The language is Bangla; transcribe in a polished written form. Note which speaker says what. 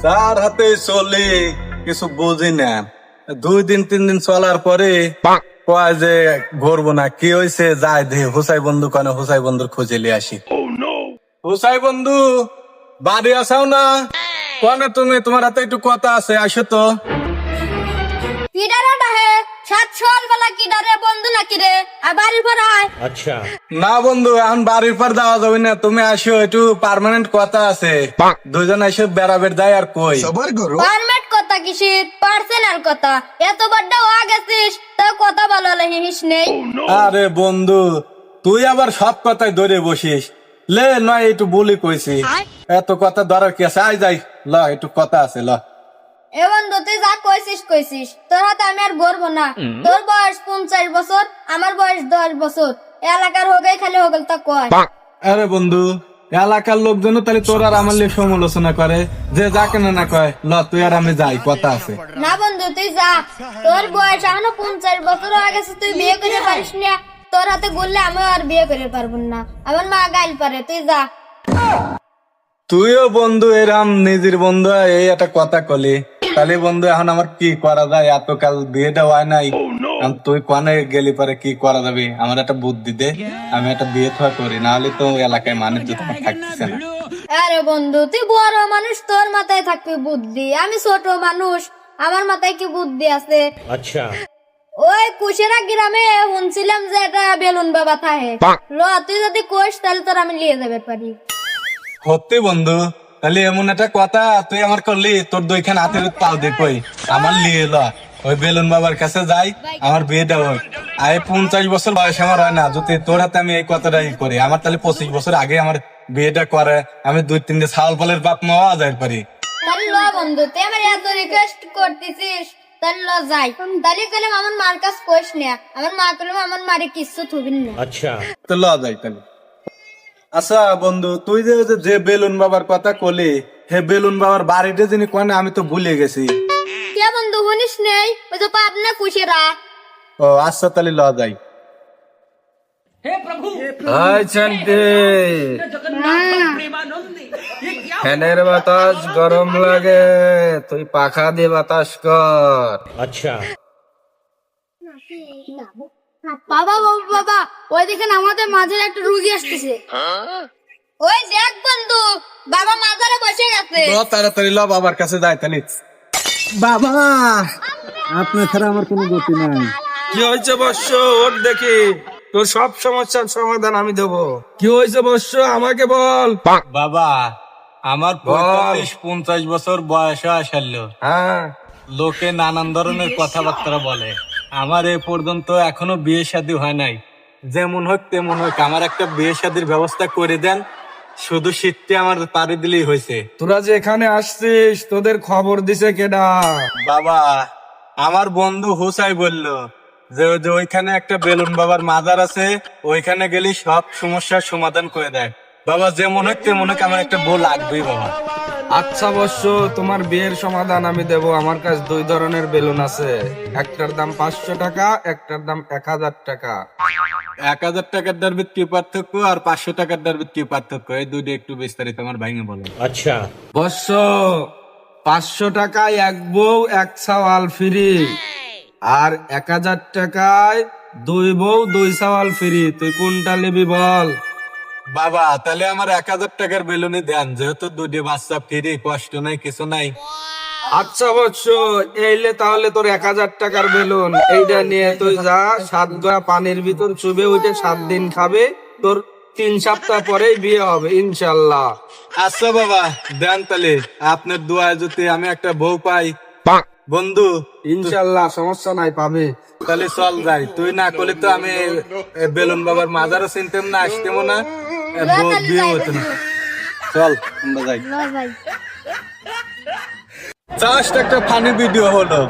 Speaker 1: তার হাতে চলে কিছু বুঝি না। 2 দিন 3 দিন চলার পরে কয় যে ঘুরবো না, কি হয়েছে যাই দে হুসাই বন্ধু কেন, হুসাই বন্ধুর খোঁজে লিয়ে আসি। হুসাই বন্ধু বাড়ি আসাও না কনে তুমি? তোমার হাতে একটু কথা আছে, আসো তো।
Speaker 2: কিডারে ডাহে সাত সকালবেলা কিডারে বন্ধু নাকি রে বাড়ির পর আয়।
Speaker 1: না বন্ধু এখন বাড়ির পর দেওয়া যাবে না, তুমি আসো, একটু পার্মানেন্ট কথা আছে। দুজন এসে বেড়াবের দেয় আর কই।
Speaker 2: পারমেট কথা কিসির পার্সোনাল কথা, এত বড় হওয়া গেছিস তা কথা ভালো লাগিস নেই।
Speaker 1: আরে বন্ধু তুই আবার সব কথাই ধরে বসিস, লে নয় একটু বলি কইছি, এত কথা ধরার কি আছে? আই যাই ল, একটু কথা আছে ল।
Speaker 2: এ বন্ধু তুই যা কইছিস তোর হাতে আমি আর গড়বো না। তোর বয়স 50 বছর, আমার বয়স 10 বছর, এলাকার হোগাই খালি হোগল তা কয়।
Speaker 1: আরে বন্ধু এলাকার লোকজন তাহলে তোর আর আমার লিয়ে সমালোচনা করে, যে যা কেন না কয়, ল তুই আর আমি যাই, কথা আছে।
Speaker 2: না বন্ধু তুই যা, তোর বয়স এখনো 50 বছর হয়ে গেছে, তুই বিয়ে করে পারিস না। তোর হাতে গড়লে আমি আর বিয়ে করে পারবো না, আমার মা গাইল পারে, তুই যা।
Speaker 1: তুইও বন্ধু এরাম নিজের বন্ধু এই একটা কথা কলি, তাহলে বন্ধু এখন আমার কি করা যায়? এত কাল বিয়েটা হয় নাই, এখন তুই কনে গেলি পরে কি করা যাবে? আমার একটা বুদ্ধি দে, আমি একটা বিয়ে থা করি, না হলে তো এলাকায় মানুষ তো তোমার থাকতেছে না।
Speaker 2: আরে বন্ধু তুই বড় মানুষ, তোর মাথায় থাকবে বুদ্ধি, আমি ছোট মানুষ, আমার মাথায় কি বুদ্ধি আছে?
Speaker 3: আচ্ছা
Speaker 2: ওই কুশেরা গ্রামে শুনছিলাম যে এটা বেলুন বাবা থাকে। ল তুই যদি কোস তাহলে তোর আমি নিয়ে যাবে পারি।
Speaker 1: সত্যি বন্ধু, তাহলে এমন একটা কথা তুই আমার করলি, তোর দুইখান হাতের পাও দে কই, আমার লিয়ে ল, ওই বেলুন বাবার কাছে যাই, আমার বিয়েটা হোক। আয় 50 বছর বয়স আমার হয় না, যদি তোর হাতে আমি এই কথাটাই করি, আমার তাহলে 25 বছর আগে আমার বিয়েটা করে, আমি 2-3 ছাগল পালের বাপ মাওয়া যাই পারি।
Speaker 2: তাহলে ল বন্ধু তুই আমার এত রিকোয়েস্ট করতেছিস, তাহলে ল যাই। তাহলে কইলাম আমার মার কাছে কোস না, আমার মা কইলাম আমার মারে কিচ্ছু থুবিন না।
Speaker 3: আচ্ছা
Speaker 1: তো ল যাই তাহলে। আচ্ছা বন্ধু তুই যে বেলুন বাবার কথা কলি, হে বেলুন বাবার বাড়িটা যিনি কয় না, আমি তো ভুলে গেছি।
Speaker 2: কে বন্ধু শুনিস নেই, ওই তো পাবনা কুশেরা।
Speaker 1: ও আচ্ছা তাহলে ল যাই।
Speaker 4: ফ্যানের বাতাস গরম লাগে, তুই পাখা দিয়ে বাতাস কর।
Speaker 3: আচ্ছা
Speaker 2: বাবা বাবা বাবা, ওই দেখেন আমাদের মাঝে একটা রুগী আসতেছে। ওই দেখ বন্ধু, বাবা মাজারে বসে গেছে।
Speaker 1: ল তাড়াতাড়ি ল, বাবার কাছে যাই তাহলে। বাবা আপনার ছাড়া আমার কোনো গতি নাই।
Speaker 4: কি হয়েছে বর্ষ? ওর দেখি, তোর সব সমস্যার সমাধান আমি দেবো। কি হয়েছে বর্ষ, আমাকে বল।
Speaker 1: বাবা আমার 45-50 বছর বয়স আসলো,
Speaker 4: হ্যাঁ
Speaker 1: লোকে নানান ধরনের কথাবার্তা বলে, আমার এ পর্যন্ত এখনো বিয়ে শাদী হয় নাই। যেমন হোক তেমন হোক আমার একটা বিয়ে শাদীর ব্যবস্থা করে দেন, শুধু শীতটি আমার পাড়ি দিলেই হয়েছে।
Speaker 4: তোরা যে এখানে আসছিস, তোদের খবর দিছে কেডা?
Speaker 1: বাবা আমার বন্ধু হুসাই বলল যে ওইখানে একটা বেলুন বাবার মাজার আছে, ওইখানে গেলে সব সমস্যার সমাধান করে দেয়। বাবা যেমন হোক তেমন হোক আমার একটা বউ লাগবেই বাবা।
Speaker 4: আচ্ছা বর্ষ, তোমার বিয়ের সমাধান আমি দেব। আমার কাছে 2 ধরনের বেলুন আছে, একটার দাম 500 টাকা, একটার দাম 1000 টাকা।
Speaker 1: 1000 টাকার দারবিত কি পার্থক্য আর 500 টাকার দারবিত কি পার্থক্য, এই দুইটা একটু বিস্তারিত আমার ভাইকে বলো।
Speaker 3: আচ্ছা
Speaker 4: বর্ষ 500 টাকায় এক বউ 1 সাওয়াল ফ্রি, আর 1000 টাকায় 2 বউ 2 সাওয়াল ফ্রি। তুই কোনটা নিবি বল?
Speaker 1: বাবা তাহলে আমার 1000 টাকার বেলুনই দেন, যেহেতু দুটি বাচ্চা ফিরে, কষ্ট নাই কিছু নাই।
Speaker 4: আচ্ছা বৎস, এইলে তাহলে তোর 1000 টাকার বেলুন, এইটা নিয়ে তুই যা, 7 গড়া পানির ভিতর চুবে উঠে 7 দিন খাবে, তোর 3 সপ্তাহ পরেই বিয়ে হবে ইনশাল্লাহ।
Speaker 1: আচ্ছা বাবা দেন, তাহলে আপনার দোয়ায় যদি আমি একটা বউ পাই বন্ধু,
Speaker 4: ইনশাল্লাহ সমস্যা নাই, পাবে।
Speaker 1: তাহলে চল যাই। তুই না করলে তো আমি বেলুন বাবার মাজারও চিনতাম না, আসতেমও না, বিয়ে হতো না। চল আমরা যাই।
Speaker 2: ল ভাই।
Speaker 1: জাস্ট একটা ফানি ভিডিও হলো,